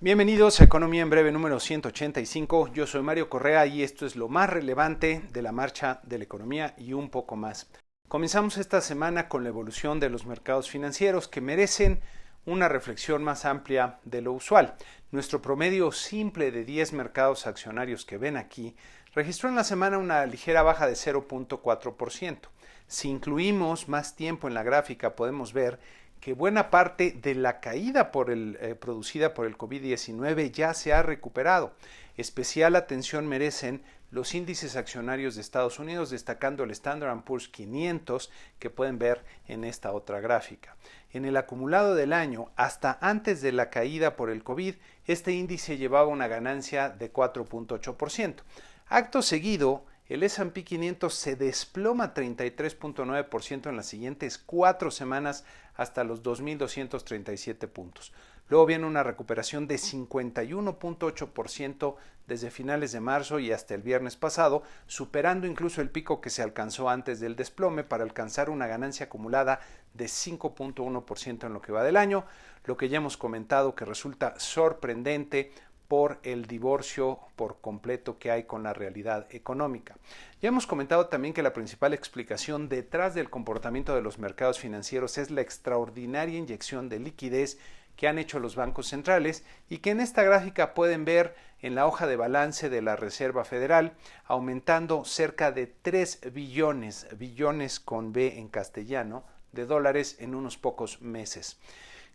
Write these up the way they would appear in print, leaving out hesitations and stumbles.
Bienvenidos a Economía en Breve número 185. Yo soy Mario Correa y esto es lo más relevante de la marcha de la economía y un poco más. Comenzamos esta semana con la evolución de los mercados financieros que merecen una reflexión más amplia de lo usual. Nuestro promedio simple de 10 mercados accionarios que ven aquí registró en la semana una ligera baja de 0.4%. Si incluimos más tiempo en la gráfica podemos ver que buena parte de la caída producida por el COVID-19 ya se ha recuperado. Especial atención merecen los índices accionarios de Estados Unidos, destacando el Standard & Poor's 500 que pueden ver en esta otra gráfica. En el acumulado del año, hasta antes de la caída por el COVID, este índice llevaba una ganancia de 4.8%. Acto seguido, el S&P 500 se desploma 33.9% en las siguientes 4 semanas hasta los 2.237 puntos. Luego viene una recuperación de 51.8% desde finales de marzo y hasta el viernes pasado, superando incluso el pico que se alcanzó antes del desplome para alcanzar una ganancia acumulada de 5.1% en lo que va del año, lo que ya hemos comentado que resulta sorprendente por el divorcio por completo que hay con la realidad económica. Ya hemos comentado también que la principal explicación detrás del comportamiento de los mercados financieros es la extraordinaria inyección de liquidez que han hecho los bancos centrales y que en esta gráfica pueden ver en la hoja de balance de la Reserva Federal, aumentando cerca de 3 billones con B en castellano, de dólares en unos pocos meses.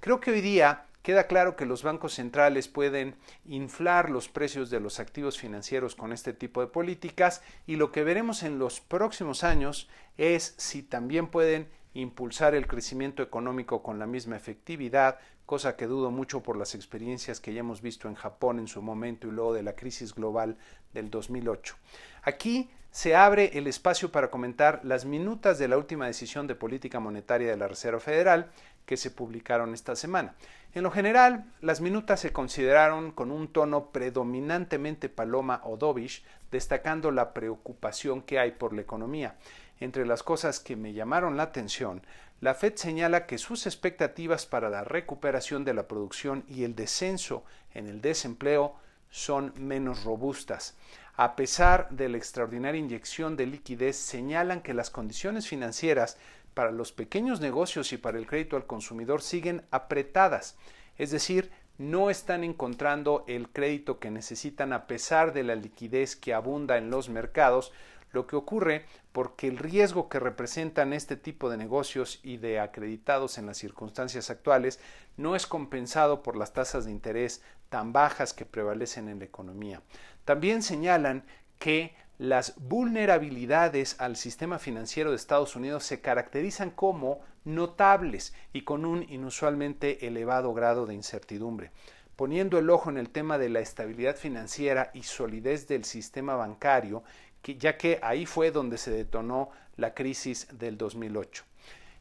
Creo que hoy día queda claro que los bancos centrales pueden inflar los precios de los activos financieros con este tipo de políticas y lo que veremos en los próximos años es si también pueden impulsar el crecimiento económico con la misma efectividad, cosa que dudo mucho por las experiencias que ya hemos visto en Japón en su momento y luego de la crisis global del 2008. Aquí se abre el espacio para comentar las minutas de la última decisión de política monetaria de la Reserva Federal que se publicaron esta semana. En lo general, las minutas se consideraron con un tono predominantemente paloma o dovish, destacando la preocupación que hay por la economía. Entre las cosas que me llamaron la atención, la Fed señala que sus expectativas para la recuperación de la producción y el descenso en el desempleo son menos robustas. A pesar de la extraordinaria inyección de liquidez, señalan que las condiciones financieras para los pequeños negocios y para el crédito al consumidor siguen apretadas, es decir, no están encontrando el crédito que necesitan a pesar de la liquidez que abunda en los mercados, lo que ocurre porque el riesgo que representan este tipo de negocios y de acreditados en las circunstancias actuales no es compensado por las tasas de interés tan bajas que prevalecen en la economía. También señalan que las vulnerabilidades al sistema financiero de Estados Unidos se caracterizan como notables y con un inusualmente elevado grado de incertidumbre, poniendo el ojo en el tema de la estabilidad financiera y solidez del sistema bancario, ya que ahí fue donde se detonó la crisis del 2008.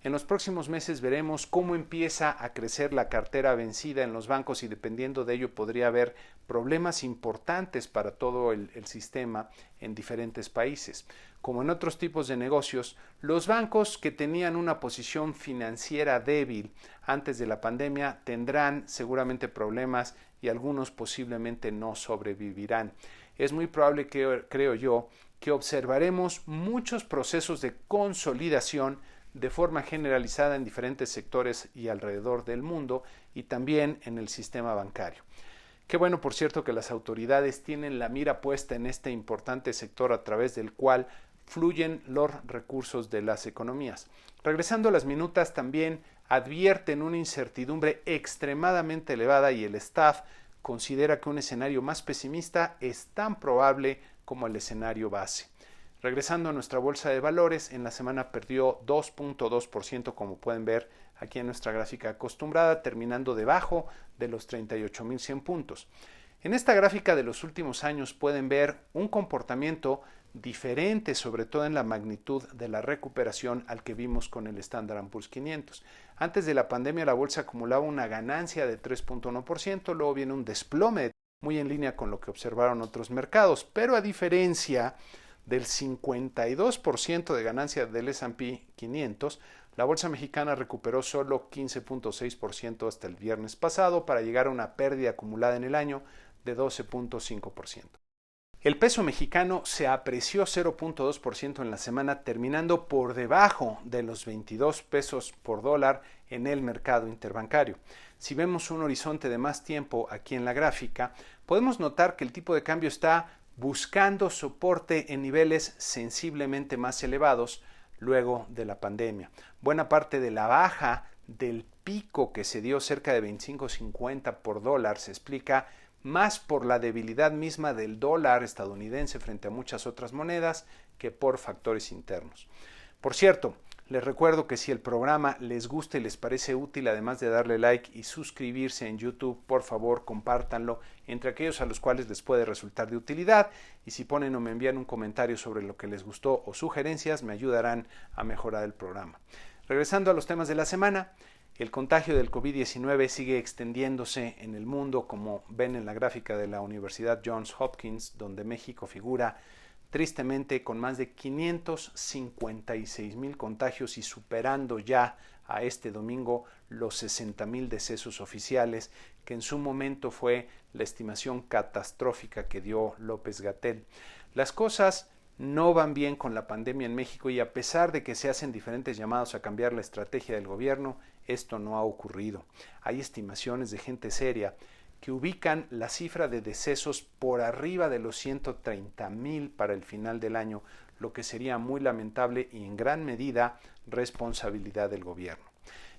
En los próximos meses veremos cómo empieza a crecer la cartera vencida en los bancos y dependiendo de ello podría haber problemas importantes para todo el sistema en diferentes países. Como en otros tipos de negocios, los bancos que tenían una posición financiera débil antes de la pandemia tendrán seguramente problemas y algunos posiblemente no sobrevivirán. Es muy probable que, creo yo, que observaremos muchos procesos de consolidación de forma generalizada en diferentes sectores y alrededor del mundo y también en el sistema bancario. Qué bueno, por cierto, que las autoridades tienen la mira puesta en este importante sector a través del cual fluyen los recursos de las economías. Regresando a las minutas, también advierten una incertidumbre extremadamente elevada y el staff considera que un escenario más pesimista es tan probable como el escenario base. Regresando a nuestra bolsa de valores, en la semana perdió 2.2%, como pueden ver aquí en nuestra gráfica acostumbrada, terminando debajo de los 38.100 puntos. En esta gráfica de los últimos años pueden ver un comportamiento diferente, sobre todo en la magnitud de la recuperación al que vimos con el Standard & Poor's 500. Antes de la pandemia la bolsa acumulaba una ganancia de 3.1%, luego viene un desplome muy en línea con lo que observaron otros mercados, pero a diferencia del 52% de ganancia del S&P 500, La bolsa mexicana recuperó solo 15.6% hasta el viernes pasado para llegar a una pérdida acumulada en el año de 12.5%. El peso mexicano se apreció 0.2% en la semana, terminando por debajo de los 22 pesos por dólar en el mercado interbancario. Si vemos un horizonte de más tiempo aquí en la gráfica, podemos notar que el tipo de cambio está buscando soporte en niveles sensiblemente más elevados luego de la pandemia. Buena parte de la baja del pico que se dio cerca de 25.50 por dólar se explica más por la debilidad misma del dólar estadounidense frente a muchas otras monedas que por factores internos. Por cierto, les recuerdo que si el programa les gusta y les parece útil, además de darle like y suscribirse en YouTube, por favor compártanlo entre aquellos a los cuales les puede resultar de utilidad, y si ponen o me envían un comentario sobre lo que les gustó o sugerencias, me ayudarán a mejorar el programa. Regresando a los temas de la semana, el contagio del COVID-19 sigue extendiéndose en el mundo, como ven en la gráfica de la Universidad Johns Hopkins, donde México figura tristemente con más de 556,000 contagios y superando ya a este domingo los 60,000 decesos oficiales, que en su momento fue la estimación catastrófica que dio López-Gatell. Las cosas no van bien con la pandemia en México y a pesar de que se hacen diferentes llamados a cambiar la estrategia del gobierno, esto no ha ocurrido. Hay estimaciones de gente seria que ubican la cifra de decesos por arriba de los 130,000 para el final del año, lo que sería muy lamentable y en gran medida responsabilidad del gobierno.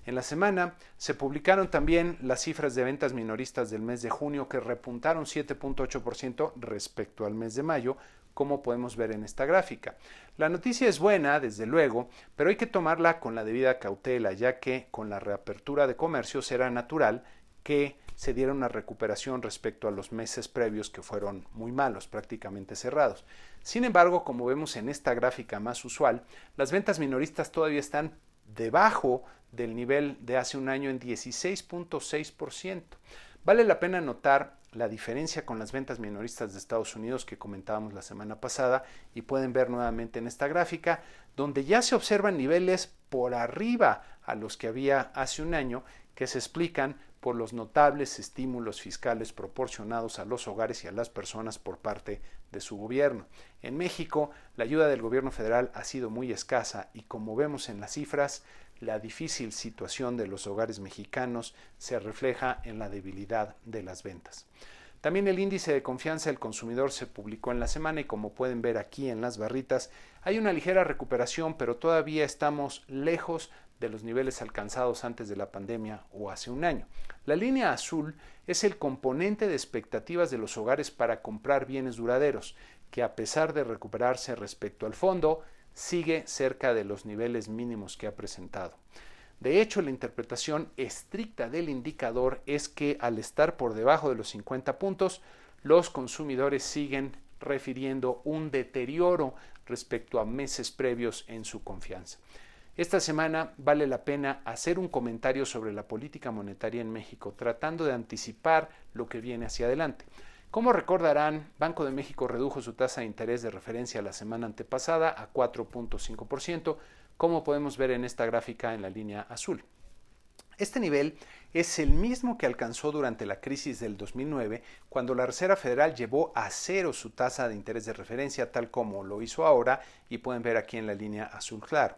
En la semana se publicaron también las cifras de ventas minoristas del mes de junio, que repuntaron 7.8% respecto al mes de mayo, como podemos ver en esta gráfica. La noticia es buena, desde luego, pero hay que tomarla con la debida cautela, ya que con la reapertura de comercio será natural que se diera una recuperación respecto a los meses previos que fueron muy malos, prácticamente cerrados. Sin embargo, como vemos en esta gráfica más usual, las ventas minoristas todavía están debajo del nivel de hace un año en 16.6%. Vale la pena notar la diferencia con las ventas minoristas de Estados Unidos que comentábamos la semana pasada, y pueden ver nuevamente en esta gráfica, donde ya se observan niveles por arriba a los que había hace un año, que se explican por los notables estímulos fiscales proporcionados a los hogares y a las personas por parte de su gobierno. En México, la ayuda del gobierno federal ha sido muy escasa y, como vemos en las cifras, la difícil situación de los hogares mexicanos se refleja en la debilidad de las ventas. También el índice de confianza del consumidor se publicó en la semana y, como pueden ver aquí en las barritas, hay una ligera recuperación, pero todavía estamos lejos de los niveles alcanzados antes de la pandemia o hace un año. La línea azul es el componente de expectativas de los hogares para comprar bienes duraderos, que a pesar de recuperarse respecto al fondo, sigue cerca de los niveles mínimos que ha presentado. De hecho, la interpretación estricta del indicador es que al estar por debajo de los 50 puntos, los consumidores siguen refiriendo un deterioro respecto a meses previos en su confianza. Esta semana vale la pena hacer un comentario sobre la política monetaria en México, tratando de anticipar lo que viene hacia adelante. Como recordarán, Banco de México redujo su tasa de interés de referencia la semana antepasada a 4.5%, como podemos ver en esta gráfica en la línea azul. Este nivel es el mismo que alcanzó durante la crisis del 2009, cuando la Reserva Federal llevó a cero su tasa de interés de referencia, tal como lo hizo ahora, y pueden ver aquí en la línea azul claro.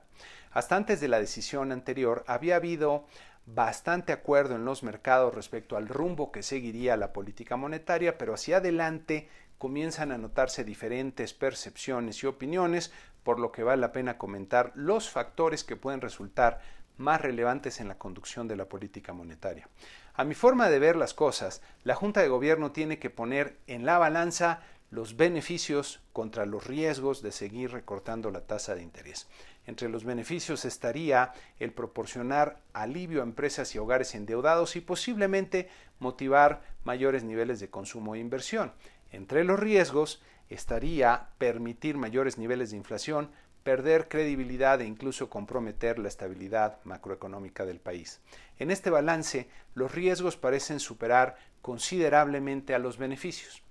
Hasta antes de la decisión anterior había habido bastante acuerdo en los mercados respecto al rumbo que seguiría la política monetaria, pero hacia adelante comienzan a notarse diferentes percepciones y opiniones, por lo que vale la pena comentar los factores que pueden resultar más relevantes en la conducción de la política monetaria. A mi forma de ver las cosas, la Junta de Gobierno tiene que poner en la balanza los beneficios contra los riesgos de seguir recortando la tasa de interés. Entre los beneficios estaría el proporcionar alivio a empresas y hogares endeudados y posiblemente motivar mayores niveles de consumo e inversión. Entre los riesgos estaría permitir mayores niveles de inflación, perder credibilidad e incluso comprometer la estabilidad macroeconómica del país. En este balance, los riesgos parecen superar considerablemente a los beneficios.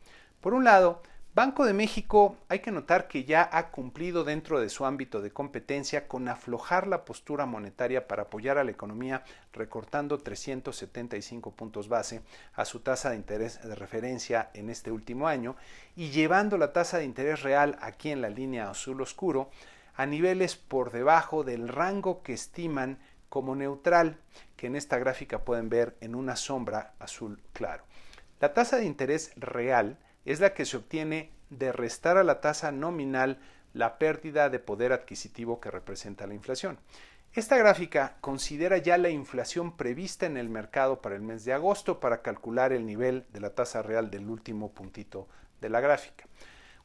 Por un lado, Banco de México, hay que notar que ya ha cumplido dentro de su ámbito de competencia con aflojar la postura monetaria para apoyar a la economía, recortando 375 puntos base a su tasa de interés de referencia en este último año y llevando la tasa de interés real aquí en la línea azul oscuro a niveles por debajo del rango que estiman como neutral, que en esta gráfica pueden ver en una sombra azul claro. La tasa de interés real es la que se obtiene de restar a la tasa nominal la pérdida de poder adquisitivo que representa la inflación. Esta gráfica considera ya la inflación prevista en el mercado para el mes de agosto para calcular el nivel de la tasa real del último puntito de la gráfica.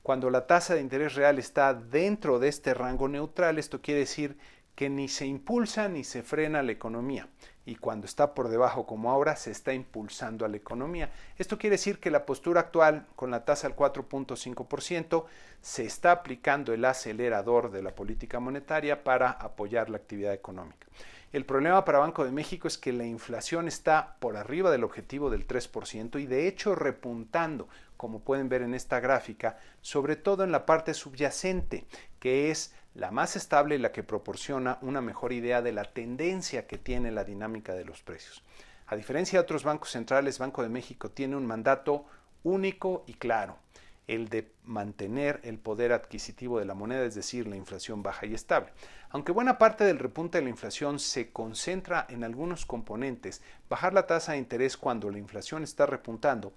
Cuando la tasa de interés real está dentro de este rango neutral, esto quiere decir que ni se impulsa ni se frena la economía, y cuando está por debajo como ahora se está impulsando a la economía. Esto quiere decir que la postura actual con la tasa al 4.5% se está aplicando el acelerador de la política monetaria para apoyar la actividad económica. El problema para Banco de México es que la inflación está por arriba del objetivo del 3% y de hecho repuntando, como pueden ver en esta gráfica, sobre todo en la parte subyacente, que es la más estable y la que proporciona una mejor idea de la tendencia que tiene la dinámica de los precios. A diferencia de otros bancos centrales, Banco de México tiene un mandato único y claro, el de mantener el poder adquisitivo de la moneda, es decir, la inflación baja y estable. Aunque buena parte del repunte de la inflación se concentra en algunos componentes, bajar la tasa de interés cuando la inflación está repuntando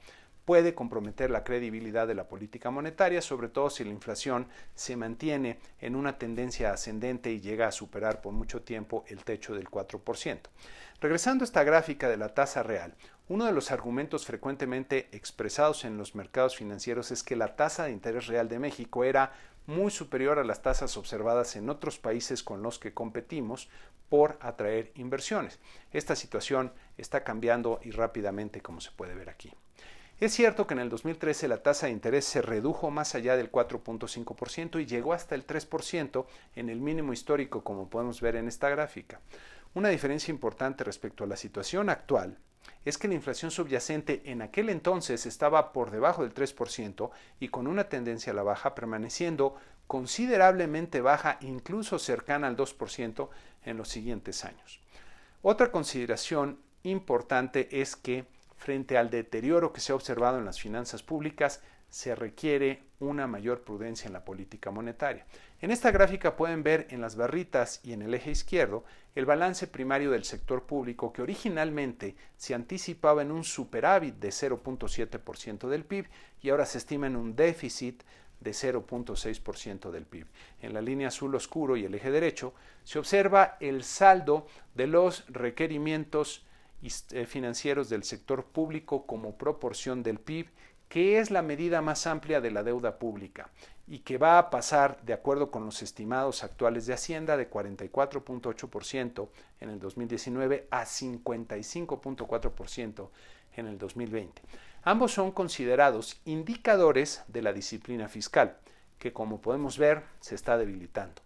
puede comprometer la credibilidad de la política monetaria, sobre todo si la inflación se mantiene en una tendencia ascendente y llega a superar por mucho tiempo el techo del 4%. Regresando a esta gráfica de la tasa real, uno de los argumentos frecuentemente expresados en los mercados financieros es que la tasa de interés real de México era muy superior a las tasas observadas en otros países con los que competimos por atraer inversiones. Esta situación está cambiando y rápidamente, como se puede ver aquí. Es cierto que en el 2013 la tasa de interés se redujo más allá del 4.5% y llegó hasta el 3% en el mínimo histórico, como podemos ver en esta gráfica. Una diferencia importante respecto a la situación actual es que la inflación subyacente en aquel entonces estaba por debajo del 3% y con una tendencia a la baja, permaneciendo considerablemente baja, incluso cercana al 2% en los siguientes años. Otra consideración importante es que frente al deterioro que se ha observado en las finanzas públicas, se requiere una mayor prudencia en la política monetaria. En esta gráfica pueden ver en las barritas y en el eje izquierdo el balance primario del sector público que originalmente se anticipaba en un superávit de 0.7% del PIB y ahora se estima en un déficit de 0.6% del PIB. En la línea azul oscuro y el eje derecho se observa el saldo de los requerimientos financieros del sector público como proporción del PIB, que es la medida más amplia de la deuda pública y que va a pasar, de acuerdo con los estimados actuales de Hacienda, de 44.8% en el 2019 a 55.4% en el 2020. Ambos son considerados indicadores de la disciplina fiscal, que como podemos ver se está debilitando.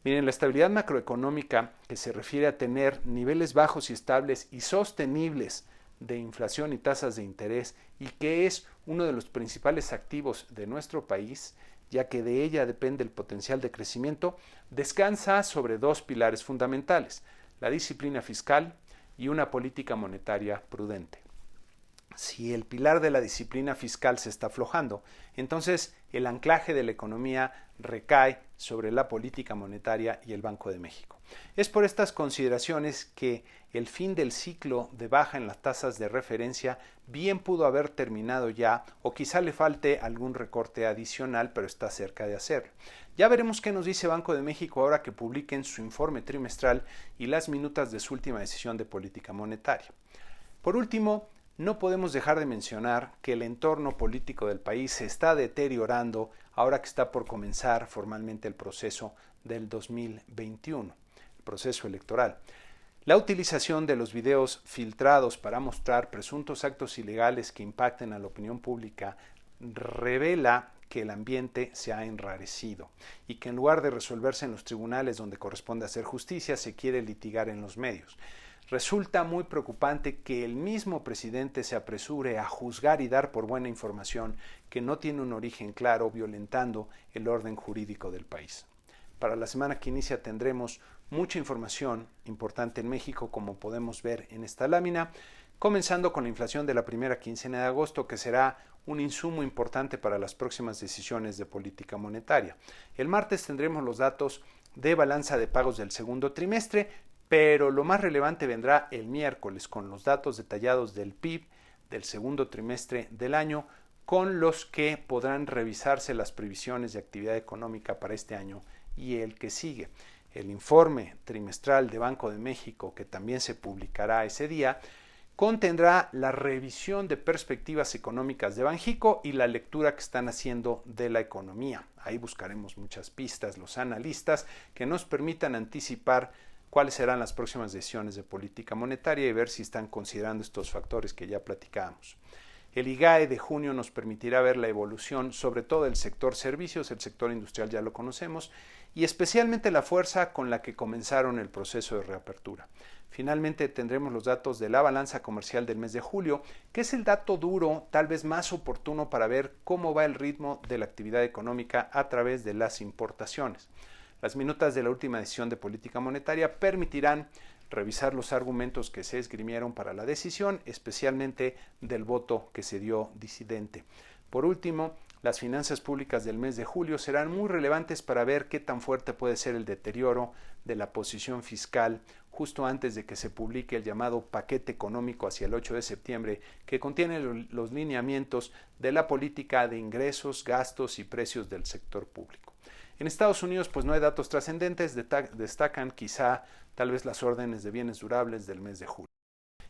Miren, la estabilidad macroeconómica, que se refiere a tener niveles bajos y estables y sostenibles de inflación y tasas de interés, y que es uno de los principales activos de nuestro país, ya que de ella depende el potencial de crecimiento, descansa sobre dos pilares fundamentales: la disciplina fiscal y una política monetaria prudente. Si el pilar de la disciplina fiscal se está aflojando, entonces el anclaje de la economía recae sobre la política monetaria y el Banco de México. Es por estas consideraciones que el fin del ciclo de baja en las tasas de referencia bien pudo haber terminado ya, o quizá le falte algún recorte adicional, pero está cerca de hacerlo. Ya veremos qué nos dice Banco de México ahora que publiquen su informe trimestral y las minutas de su última decisión de política monetaria. Por último, no podemos dejar de mencionar que el entorno político del país se está deteriorando ahora que está por comenzar formalmente el proceso del 2021, el proceso electoral. La utilización de los videos filtrados para mostrar presuntos actos ilegales que impacten a la opinión pública revela que el ambiente se ha enrarecido y que en lugar de resolverse en los tribunales donde corresponde hacer justicia, se quiere litigar en los medios. Resulta muy preocupante que el mismo presidente se apresure a juzgar y dar por buena información que no tiene un origen claro, violentando el orden jurídico del país. Para la semana que inicia tendremos mucha información importante en México, como podemos ver en esta lámina, comenzando con la inflación de la primera quincena de agosto, que será un insumo importante para las próximas decisiones de política monetaria. El martes tendremos los datos de balanza de pagos del segundo trimestre, pero lo más relevante vendrá el miércoles con los datos detallados del PIB del segundo trimestre del año, con los que podrán revisarse las previsiones de actividad económica para este año y el que sigue. El informe trimestral de Banco de México, que también se publicará ese día, contendrá la revisión de perspectivas económicas de Banjico y la lectura que están haciendo de la economía. Ahí buscaremos muchas pistas, los analistas, que nos permitan anticipar cuáles serán las próximas decisiones de política monetaria y ver si están considerando estos factores que ya platicábamos. El IGAE de junio nos permitirá ver la evolución, sobre todo del sector servicios, el sector industrial ya lo conocemos, y especialmente la fuerza con la que comenzaron el proceso de reapertura. Finalmente tendremos los datos de la balanza comercial del mes de julio, que es el dato duro, tal vez más oportuno para ver cómo va el ritmo de la actividad económica a través de las importaciones. Las minutas de la última decisión de política monetaria permitirán revisar los argumentos que se esgrimieron para la decisión, especialmente del voto que se dio disidente. Por último, las finanzas públicas del mes de julio serán muy relevantes para ver qué tan fuerte puede ser el deterioro de la posición fiscal justo antes de que se publique el llamado paquete económico hacia el 8 de septiembre, que contiene los lineamientos de la política de ingresos, gastos y precios del sector público. En Estados Unidos, pues no hay datos trascendentes, destacan quizá tal vez las órdenes de bienes durables del mes de julio.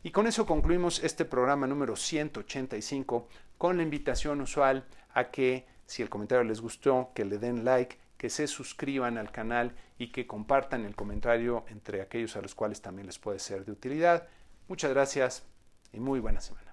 Y con eso concluimos este programa número 185 con la invitación usual a que, si el comentario les gustó, que le den like, que se suscriban al canal y que compartan el comentario entre aquellos a los cuales también les puede ser de utilidad. Muchas gracias y muy buena semana.